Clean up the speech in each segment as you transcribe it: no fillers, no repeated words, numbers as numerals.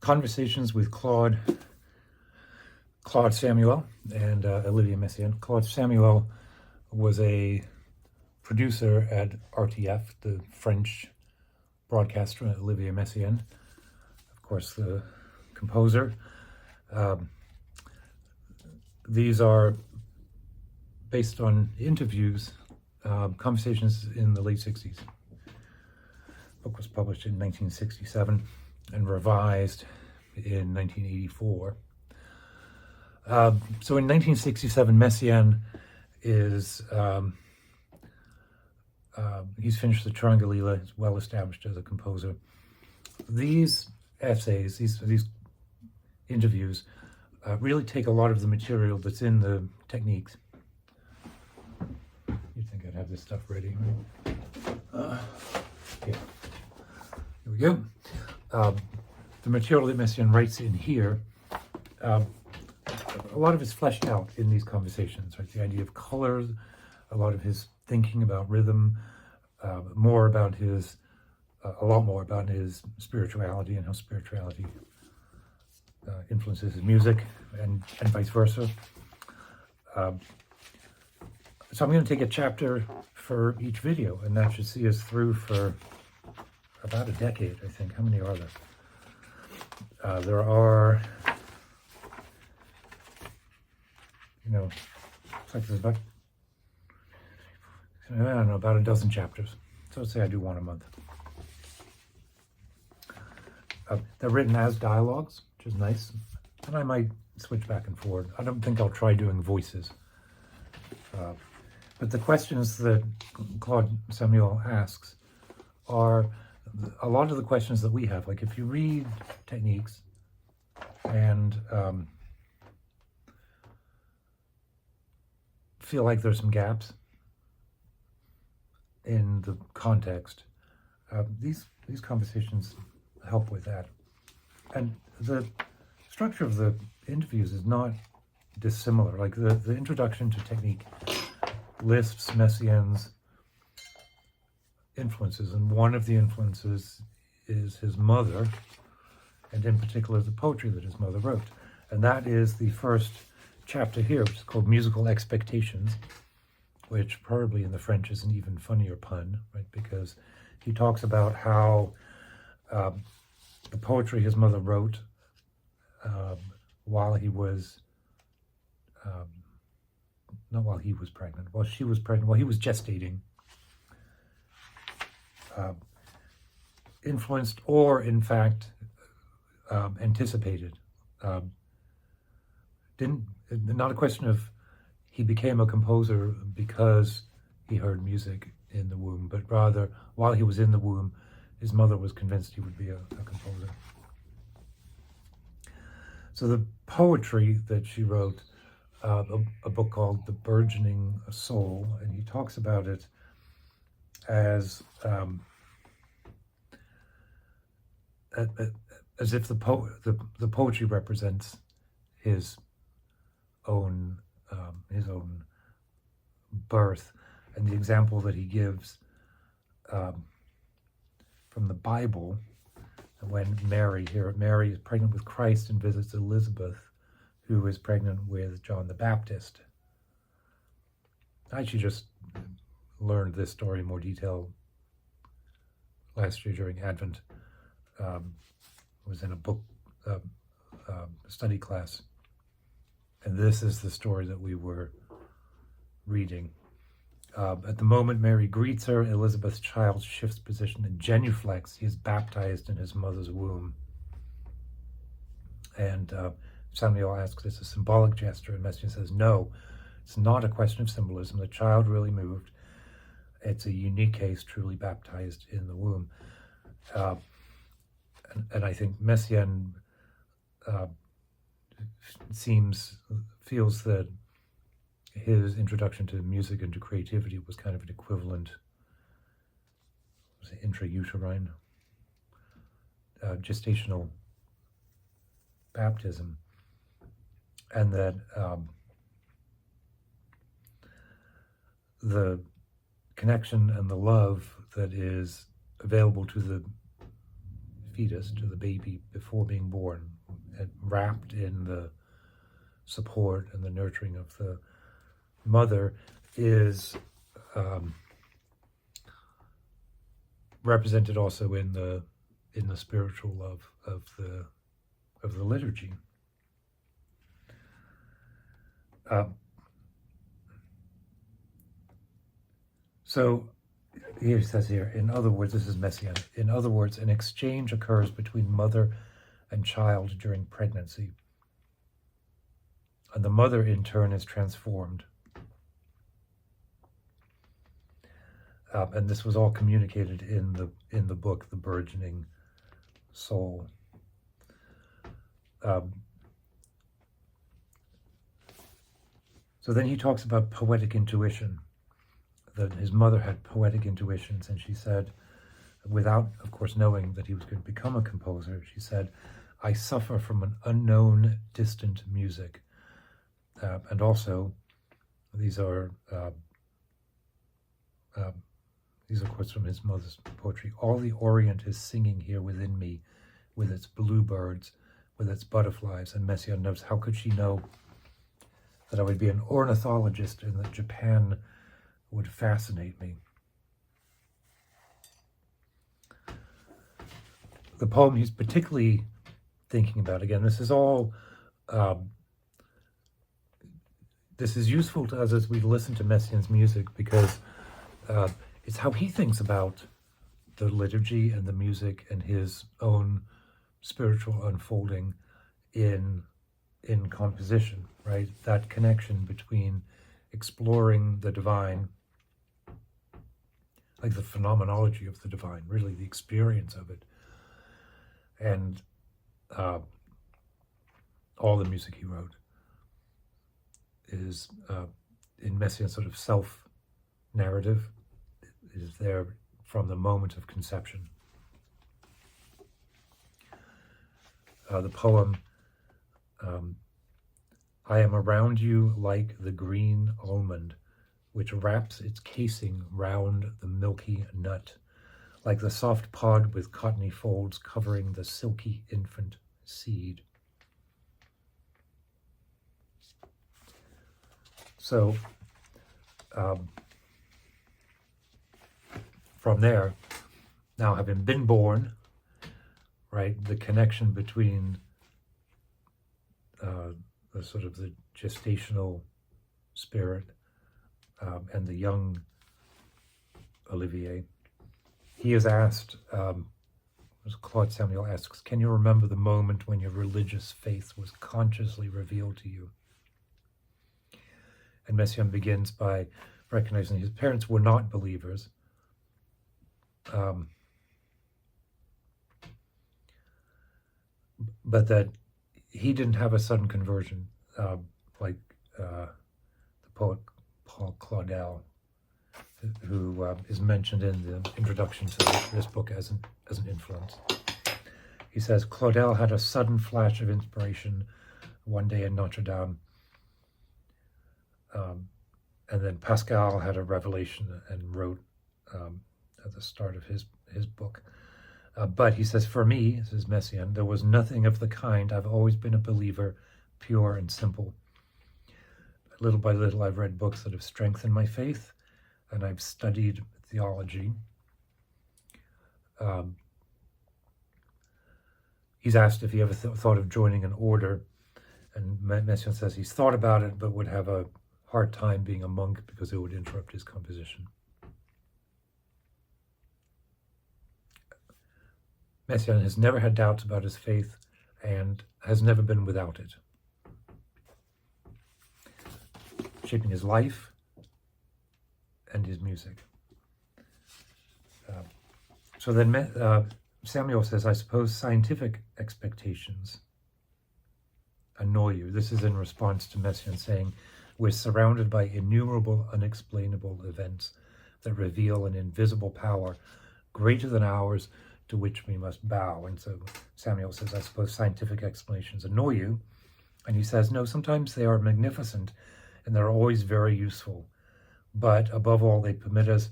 Conversations with Claude Samuel and Olivier Messiaen. Claude Samuel was a producer at RTF, the French broadcaster. Olivier Messiaen, of course, the composer. These are based on interviews, conversations in the late 60s. The book was published in 1967 and revised in 1984. So in 1967, Messiaen is, he's finished the Triangulilla, he's well established as a composer. These essays, these interviews, really take a lot of the material that's in the techniques. You'd think I'd have this stuff ready, right? Here we go. The material that Messiaen writes in here, a lot of it's fleshed out in these conversations, right? The idea of color, a lot of his thinking about rhythm, a lot more about his spirituality and how spirituality influences his music and vice versa. So I'm going to take a chapter for each video, and that should see us through for about a decade, I think. How many are there? There are, looks like there's about, I don't know, about a dozen chapters. So let's say I do one a month. They're written as dialogues, which is nice. And I might switch back and forth. I don't think I'll try doing voices. But the questions that Claude Samuel asks are a lot of the questions that we have. Like if you read techniques and feel like there's some gaps in the context, these conversations help with that. And the structure of the interviews is not dissimilar. Like the introduction to technique lists Messiaen's influences, and one of the influences is his mother, and in particular the poetry that his mother wrote. And that is the first chapter here, which is called Musical Expectations, which probably in the French is an even funnier pun, right? Because he talks about how the poetry his mother wrote while he was, not while he was pregnant, while she was pregnant, while he was gestating, influenced or in fact anticipated. Not a question of he became a composer because he heard music in the womb, but rather while he was in the womb, his mother was convinced he would be a composer. So the poetry that she wrote, a book called The Burgeoning Soul, and he talks about it as if the poetry represents his own birth. And the example that he gives from the Bible, when Mary is pregnant with Christ and visits Elizabeth, who is pregnant with John the Baptist. I actually just learned this story in more detail last year during Advent. I was in a book study class, and this is the story that we were reading. At the moment Mary greets her, Elizabeth's child shifts position and genuflects. He is baptized in his mother's womb. And Samuel asks, is this a symbolic gesture? And Messiaen says, no, it's not a question of symbolism. The child really moved. It's a unique case, truly baptized in the womb. And I think Messiaen feels that his introduction to music and to creativity was kind of an equivalent, intrauterine, gestational baptism, and that the connection and the love that is available to the fetus, to the baby before being born, and wrapped in the support and the nurturing of the mother, is represented also in the spiritual love of the liturgy. So here he says here, in other words, this is Messiaen, in other words, an exchange occurs between mother and child during pregnancy. And the mother in turn is transformed. And this was all communicated in the book, The Burgeoning Soul. So then he talks about poetic intuition, that his mother had poetic intuitions, and she said, without, of course, knowing that he was going to become a composer, she said, I suffer from an unknown, distant music. And also, these are quotes from his mother's poetry. All the Orient is singing here within me, with its bluebirds, with its butterflies. And Messiaen notes, how could she know that I would be an ornithologist and that Japan would fascinate me? The poem he's particularly thinking about, again, this is all, this is useful to us as we listen to Messiaen's music, because it's how he thinks about the liturgy and the music and his own spiritual unfolding in composition, right? That connection between exploring the divine, like the phenomenology of the divine, really the experience of it, and all the music he wrote is in Messiaen's sort of self-narrative. It is there from the moment of conception. The poem, I am around you like the green almond, which wraps its casing round the milky nut, like the soft pod with cottony folds covering the silky infant seed. So, from there, now having been born, right, the connection between the sort of the gestational spirit and the young Olivier, he is asked, as Claude Samuel asks, can you remember the moment when your religious faith was consciously revealed to you? And Messiaen begins by recognizing his parents were not believers. But that he didn't have a sudden conversion, like the poet Paul Claudel, who is mentioned in the introduction to this book as an influence. He says, Claudel had a sudden flash of inspiration one day in Notre Dame, and then Pascal had a revelation and wrote at the start of his book. But he says, for me, says Messiaen, there was nothing of the kind. I've always been a believer, pure and simple. Little by little, I've read books that have strengthened my faith, and I've studied theology. He's asked if he ever thought of joining an order, and Messiaen says he's thought about it, but would have a hard time being a monk because it would interrupt his composition. Messiaen has never had doubts about his faith and has never been without it, shaping his life and his music. So then Samuel says, I suppose scientific expectations annoy you. This is in response to Messiaen saying, we're surrounded by innumerable unexplainable events that reveal an invisible power greater than ours, to which we must bow. And so Samuel says, I suppose scientific explanations annoy you. And he says, no, sometimes they are magnificent and they're always very useful. But above all, they permit us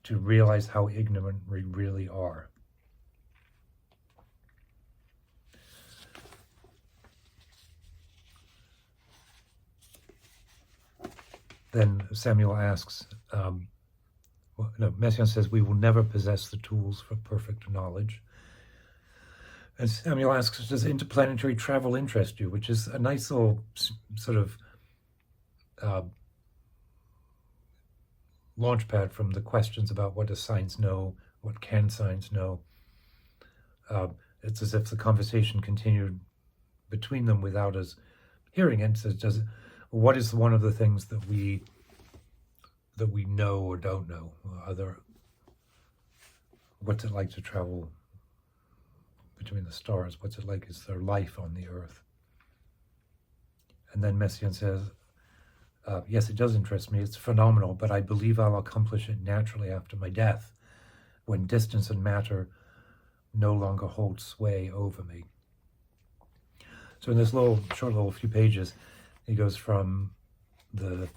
to realize how ignorant we really are. then Samuel asks, Messiaen says, we will never possess the tools for perfect knowledge. And Samuel asks, does interplanetary travel interest you? Which is a nice little sort of launchpad from the questions about what does science know, what can science know. It's as if the conversation continued between them without us hearing it. So what is one of the things that we know or don't know? What's it like to travel between the stars? What's it like? Is there life on the Earth? And then Messiaen says, yes, it does interest me. It's phenomenal, but I believe I'll accomplish it naturally after my death, when distance and matter no longer hold sway over me. So in this short little few pages, he goes from the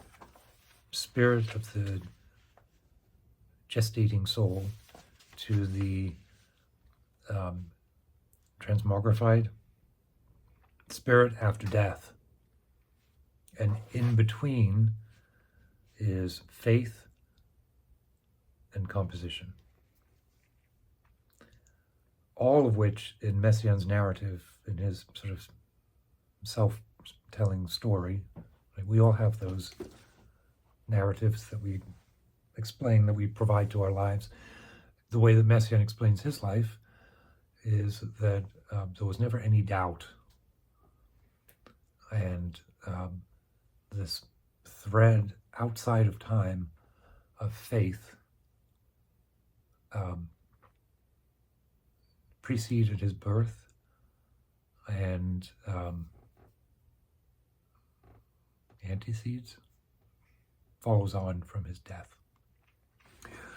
spirit of the gestating soul to the transmogrified spirit after death. And in between is faith and composition. All of which in Messiaen's narrative, in his sort of self-telling story, right, we all have those narratives that we explain, that we provide to our lives. The way that Messiaen explains his life is that there was never any doubt. And this thread outside of time of faith preceded his birth and antecedes, follows on from his death.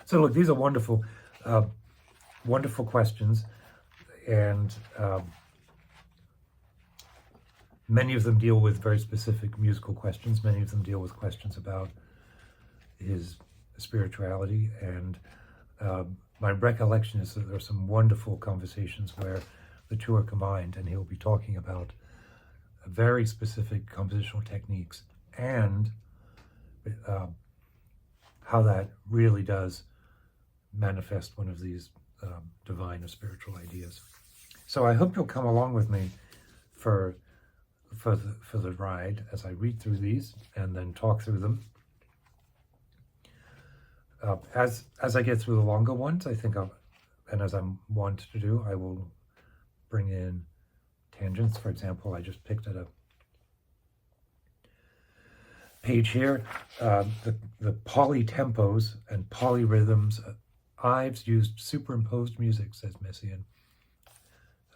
So look, these are wonderful, wonderful questions, and many of them deal with very specific musical questions. Many of them deal with questions about his spirituality, and my recollection is that there are some wonderful conversations where the two are combined, and he'll be talking about very specific compositional techniques and how that really does manifest one of these divine or spiritual ideas. So I hope you'll come along with me for the ride as I read through these and then talk through them. As I get through the longer ones, I think and as I'm wont to do, I will bring in tangents. For example, I just picked at a page here, the polytempos and polyrhythms. Ives used superimposed music, says Messiaen.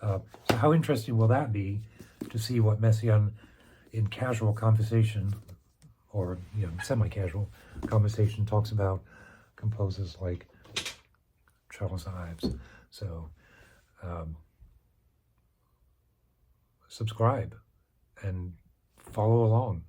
So how interesting will that be to see what Messiaen in casual conversation, or semi-casual conversation, talks about composers like Charles Ives. So subscribe and follow along.